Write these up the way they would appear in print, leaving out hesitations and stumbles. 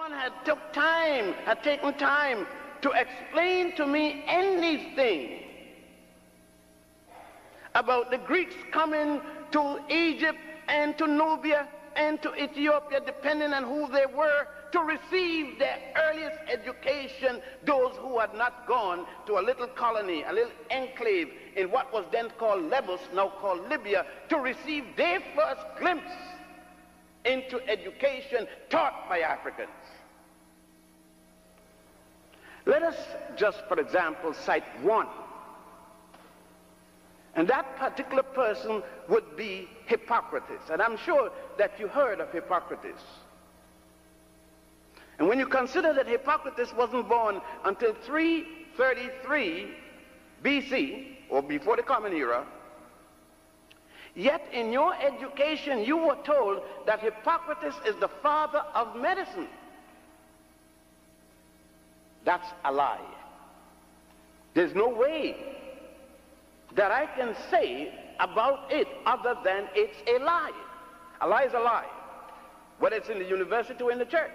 one had taken time to explain to me anything about the Greeks coming to Egypt and to Nubia and to Ethiopia, depending on who they were, to receive their earliest education, those who had not gone to a little colony, a little enclave in what was then called Lebus, now called Libya, to receive their first glimpse into education taught by Africans. Let us just, for example, cite one. And that particular person would be Hippocrates. And I'm sure that you heard of Hippocrates. And when you consider that Hippocrates wasn't born until 333 BC, or before the Common Era, yet in your education you were told that Hippocrates is the father of medicine. That's a lie. There's no way that I can say about it other than it's a lie. A lie is a lie, whether it's in the university or in the church.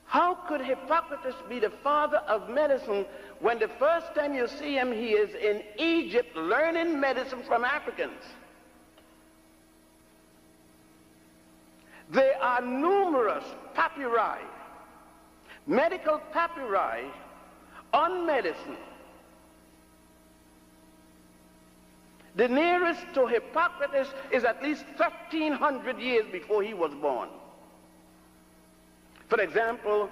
How could Hippocrates be the father of medicine when the first time you see him, he is in Egypt learning medicine from Africans? There are numerous papyri, medical papyri on medicine. The nearest to Hippocrates is at least 1,300 years before he was born. For example,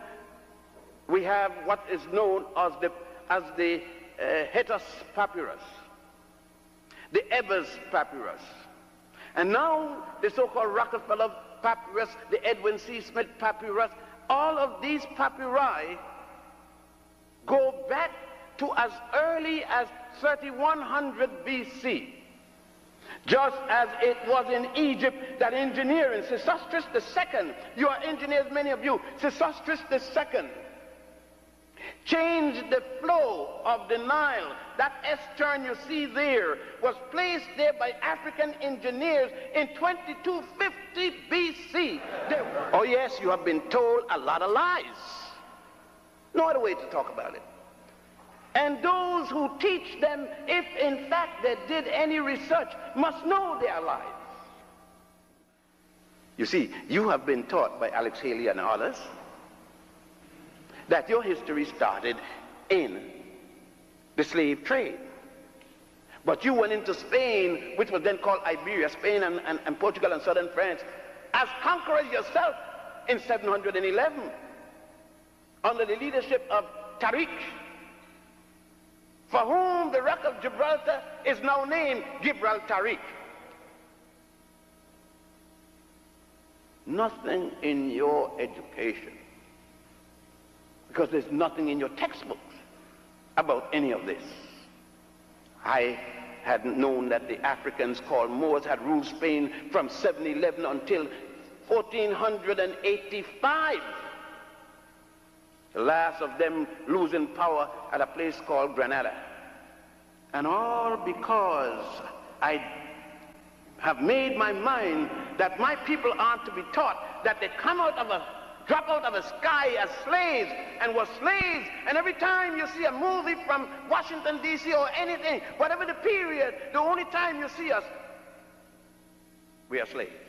we have what is known as the Hetus papyrus, the Ebers papyrus, and now the so-called Rockefeller papyrus, the Edwin C. Smith papyrus. All of these papyri go back to as early as 3100 BC. Just as it was in Egypt that engineering, Sesostris II, you are engineers, many of you, Sesostris II changed the flow of the Nile. That S-turn you see there was placed there by African engineers in 2250 BC. Oh yes, you have been told a lot of lies. No other way to talk about it. And those who teach them, if in fact they did any research, must know their lies. You see, you have been taught by Alex Haley and others that your history started in the slave trade. But you went into Spain, which was then called Iberia, Spain and Portugal and southern France, as conquerors yourself in 711 under the leadership of Tariq, for whom the Rock of Gibraltar is now named Gibraltaric. Nothing in your education, because there's nothing in your textbooks about any of this. I hadn't known that the Africans called Moors had ruled Spain from 711 until 1485. The last of them losing power at a place called Granada. And all because I have made my mind that my people aren't to be taught that they come out of drop out of the sky as slaves and were slaves. And every time you see a movie from Washington, D.C. or anything, whatever the period, the only time you see us, we are slaves.